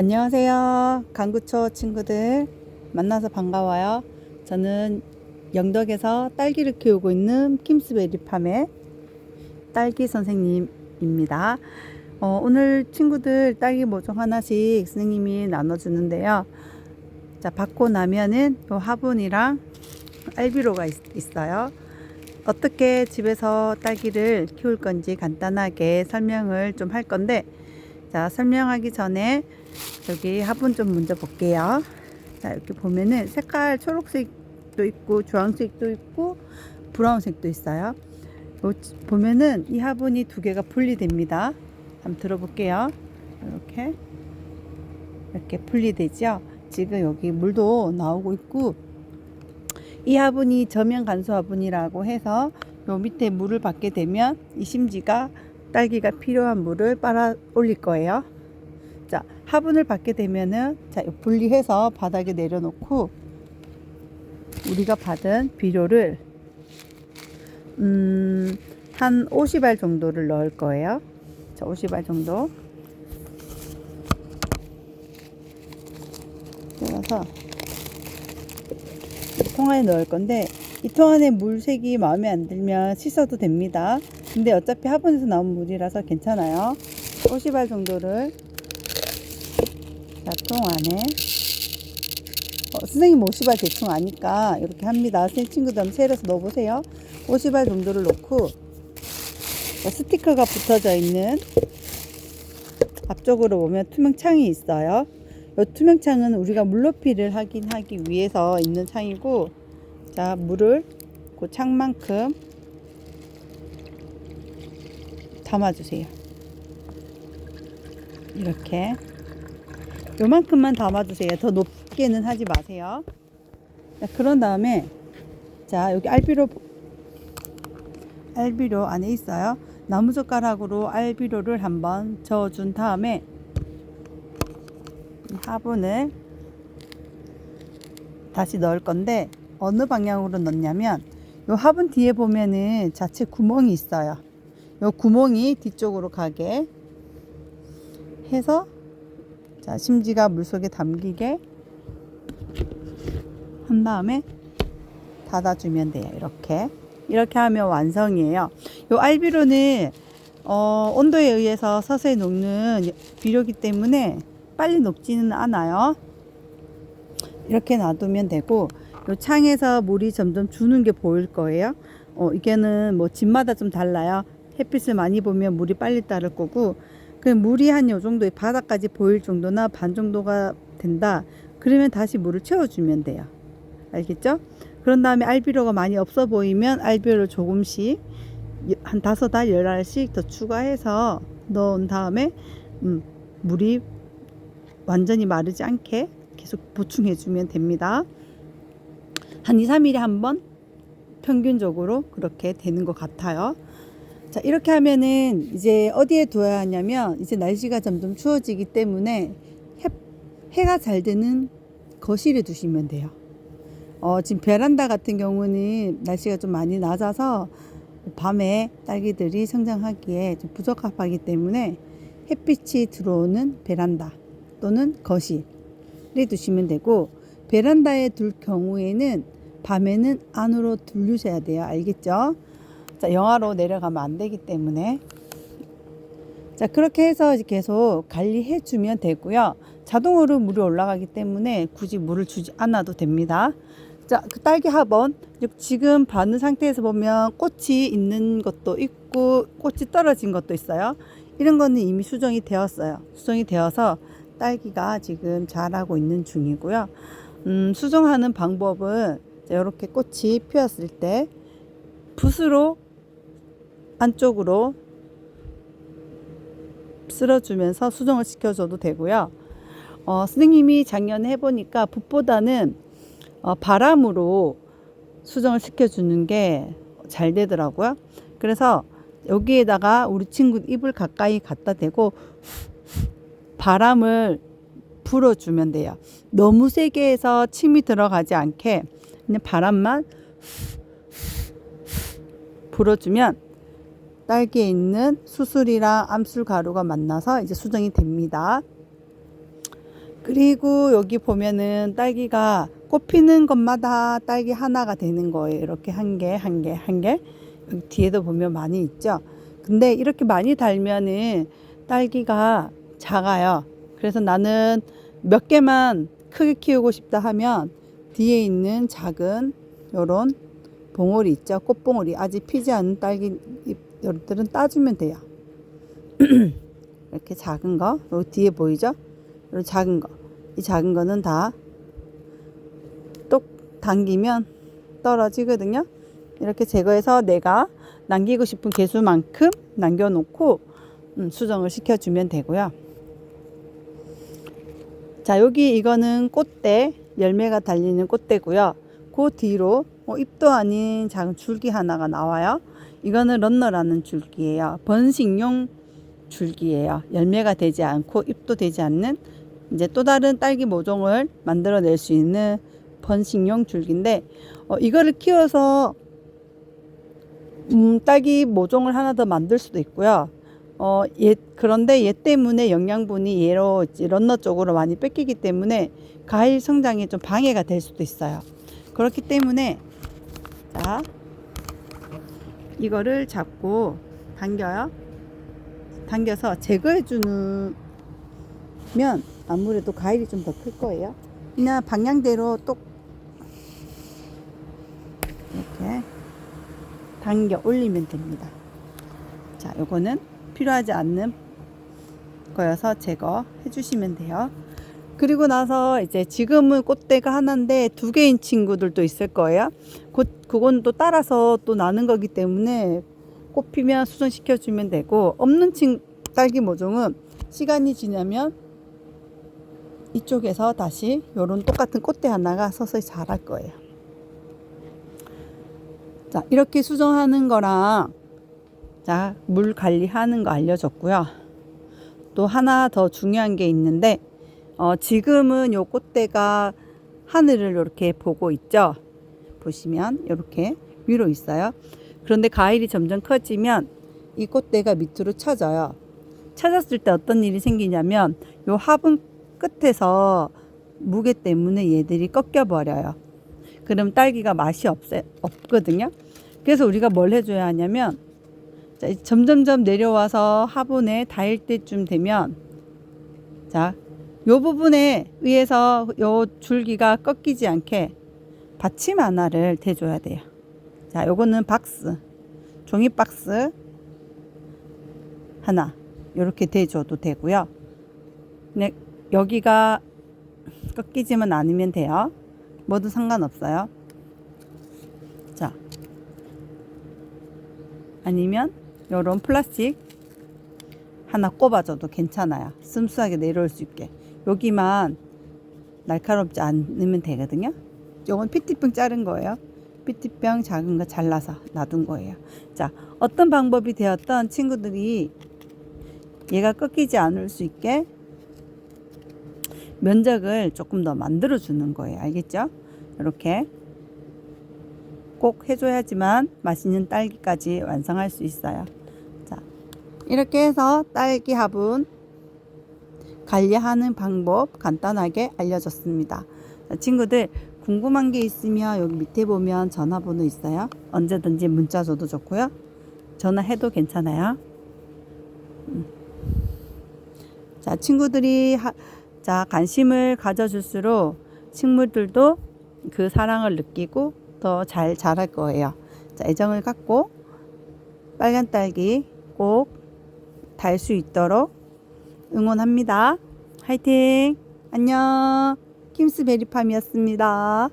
안녕하세요. 강구초 친구들 만나서 반가워요. 저는 영덕에서 딸기를 키우고 있는 킴스베리팜의 딸기 선생님입니다. 오늘 친구들 딸기 모종 하나씩 선생님이 나눠주는데요. 자, 받고 나면은 요 화분이랑 알비로가 있어요. 어떻게 집에서 딸기를 키울 건지 간단하게 설명을 좀 할 건데, 자, 설명하기 전에 여기 화분 좀 먼저 볼게요. 자, 이렇게 보면은 색깔 초록색도 있고 주황색도 있고 브라운색도 있어요. 보면은 이 화분이 두 개가 분리됩니다. 한번 들어볼게요. 이렇게 분리되죠. 지금 여기 물도 나오고 있고, 이 화분이 저면 간수 화분이라고 해서 요 밑에 물을 받게 되면 이 심지가 딸기가 필요한 물을 빨아 올릴 거예요. 자, 화분을 받게 되면은, 자, 분리해서 바닥에 내려놓고, 우리가 받은 비료를, 한 50알 정도를 넣을 거예요. 자, 50알 정도. 넣어서, 통 안에 넣을 건데, 이 통 안에 물색이 마음에 안 들면 씻어도 됩니다. 근데 어차피 화분에서 나온 물이라서 괜찮아요. 50알 정도를, 자, 통 안에. 선생님 50알 대충 아니까 이렇게 합니다. 선생님 친구들 한번 세려서 넣어보세요. 50알 정도를 넣고, 스티커가 붙어져 있는 앞쪽으로 보면 투명 창이 있어요. 이 투명 창은 우리가 물높이를 확인하기 위해서 있는 창이고, 자, 물을 그 창만큼 담아주세요. 이렇게 요만큼만 담아주세요. 더 높게는 하지 마세요. 자, 그런 다음에, 자, 여기 알비로 안에 있어요. 나무젓가락으로 알비로를 한번 저어준 다음에 이 화분을 다시 넣을 건데, 어느 방향으로 넣냐면 요 화분 뒤에 보면은 자체 구멍이 있어요. 요 구멍이 뒤쪽으로 가게 해서, 자, 심지가 물속에 담기게 한 다음에 닫아주면 돼요. 이렇게 하면 완성이에요. 요 알비로는 온도에 의해서 서서히 녹는 비료기 때문에 빨리 녹지는 않아요. 이렇게 놔두면 되고, 요 창에서 물이 점점 주는 게 보일 거예요. 이게는 뭐 집마다 좀 달라요. 햇빛을 많이 보면 물이 빨리 따를 거고, 그 물이 한 요 정도 바닥까지 보일 정도나 반 정도가 된다. 그러면 다시 물을 채워주면 돼요. 알겠죠? 그런 다음에 알비로가 많이 없어 보이면 알비로를 조금씩 한 5알, 10알씩 더 추가해서 넣은 다음에 물이 완전히 마르지 않게 계속 보충해 주면 됩니다. 한 2, 3일에 한 번 평균적으로 그렇게 되는 것 같아요. 자, 이렇게 하면은 이제 어디에 둬야 하냐면, 이제 날씨가 점점 추워지기 때문에 해가 잘 드는 거실에 두시면 돼요. 지금 베란다 같은 경우는 날씨가 좀 많이 낮아서 밤에 딸기들이 성장하기에 좀 부적합하기 때문에 햇빛이 들어오는 베란다 또는 거실에 두시면 되고, 베란다에 둘 경우에는 밤에는 안으로 들르셔야 돼요. 알겠죠? 자, 영하로 내려가면 안 되기 때문에. 자, 그렇게 해서 계속 관리해 주면 되고요. 자동으로 물이 올라가기 때문에 굳이 물을 주지 않아도 됩니다. 자, 그 딸기 화분 지금 받는 상태에서 보면 꽃이 있는 것도 있고 꽃이 떨어진 것도 있어요. 이런 거는 이미 수정이 되었어요. 수정이 되어서 딸기가 지금 자라고 있는 중이고요. 수정하는 방법은 이렇게 꽃이 피었을 때 붓으로 안쪽으로 쓸어주면서 수정을 시켜줘도 되고요. 선생님이 작년에 해보니까 붓보다는 바람으로 수정을 시켜주는 게 잘 되더라고요. 그래서 여기에다가 우리 친구 입을 가까이 갖다 대고 바람을 불어주면 돼요. 너무 세게 해서 침이 들어가지 않게 그냥 바람만 불어주면 딸기에 있는 수술이랑 암술 가루가 만나서 이제 수정이 됩니다. 그리고 여기 보면은 딸기가 꽃 피는 것마다 딸기 하나가 되는 거예요. 이렇게 한 개, 한 개, 한 개. 여기 뒤에도 보면 많이 있죠. 근데 이렇게 많이 달면은 딸기가 작아요. 그래서 나는 몇 개만 크게 키우고 싶다 하면 뒤에 있는 작은 요런 봉오리 있죠. 꽃봉오리 아직 피지 않은 딸기 잎들은 따주면 돼요. 이렇게 작은 거, 여기 뒤에 보이죠? 이런 작은 거, 이 작은 거는 다 똑 당기면 떨어지거든요. 이렇게 제거해서 내가 남기고 싶은 개수만큼 남겨놓고 수정을 시켜주면 되고요. 자, 여기 이거는 꽃대, 열매가 달리는 꽃대고요. 그 뒤로 잎도 아닌 작은 줄기 하나가 나와요. 이거는 런너라는 줄기예요. 번식용 줄기예요. 열매가 되지 않고 잎도 되지 않는 이제 또 다른 딸기 모종을 만들어낼 수 있는 번식용 줄기인데 이거를 키워서 딸기 모종을 하나 더 만들 수도 있고요. 그런데 얘 때문에 영양분이 얘로 런너 쪽으로 많이 뺏기기 때문에 과일 성장에 좀 방해가 될 수도 있어요. 그렇기 때문에 자, 이거를 잡고 당겨요. 당겨서 제거해 주면 아무래도 과일이 좀 더 클 거예요. 그냥 방향대로 똑 이렇게 당겨 올리면 됩니다. 자, 요거는 필요하지 않는 거여서 제거해 주시면 돼요. 그리고 나서 이제 지금은 꽃대가 하나인데 두 개인 친구들도 있을 거예요. 그건 또 따라서 또 나는 거기 때문에 꽃 피면 수정시켜 주면 되고, 없는 딸기 모종은 시간이 지나면 이쪽에서 다시 요런 똑같은 꽃대 하나가 서서히 자랄 거예요. 자, 이렇게 수정하는 거랑 자, 물 관리하는 거 알려줬고요. 또 하나 더 중요한 게 있는데 지금은 요 꽃대가 하늘을 이렇게 보고 있죠. 보시면 이렇게 위로 있어요. 그런데 과일이 점점 커지면 이 꽃대가 밑으로 쳐져요. 쳐졌을 때 어떤 일이 생기냐면 요 화분 끝에서 무게 때문에 얘들이 꺾여 버려요. 그럼 딸기가 맛이 없거든요. 그래서 우리가 뭘 해줘야 하냐면 자, 점점점 내려와서 화분에 닿을 때쯤 되면 자, 요 부분에 의해서 요 줄기가 꺾이지 않게 받침 하나를 대줘야 돼요. 자, 요거는 박스, 종이 박스 하나 요렇게 대줘도 되고요. 근데 여기가 꺾이지만 않으면 돼요. 뭐도 상관없어요. 자, 아니면 요런 플라스틱 하나 꼽아줘도 괜찮아요. 슴슴하게 내려올 수 있게. 여기만 날카롭지 않으면 되거든요. 요건 피티병 자른 거예요. 피티병 작은 거 잘라서 놔둔 거예요. 자, 어떤 방법이 되었던 친구들이 얘가 꺾이지 않을 수 있게 면적을 조금 더 만들어 주는 거예요. 알겠죠? 이렇게 꼭 해줘야지만 맛있는 딸기까지 완성할 수 있어요. 자, 이렇게 해서 딸기 화분 관리하는 방법 간단하게 알려줬습니다. 자, 친구들 궁금한 게 있으면 여기 밑에 보면 전화번호 있어요. 언제든지 문자 줘도 좋고요. 전화해도 괜찮아요. 자, 친구들이 자, 관심을 가져줄수록 식물들도 그 사랑을 느끼고 더 잘 자랄 거예요. 자, 애정을 갖고 빨간 딸기 꼭 달 수 있도록 응원합니다. 화이팅! 안녕! 킴스베리팜이었습니다.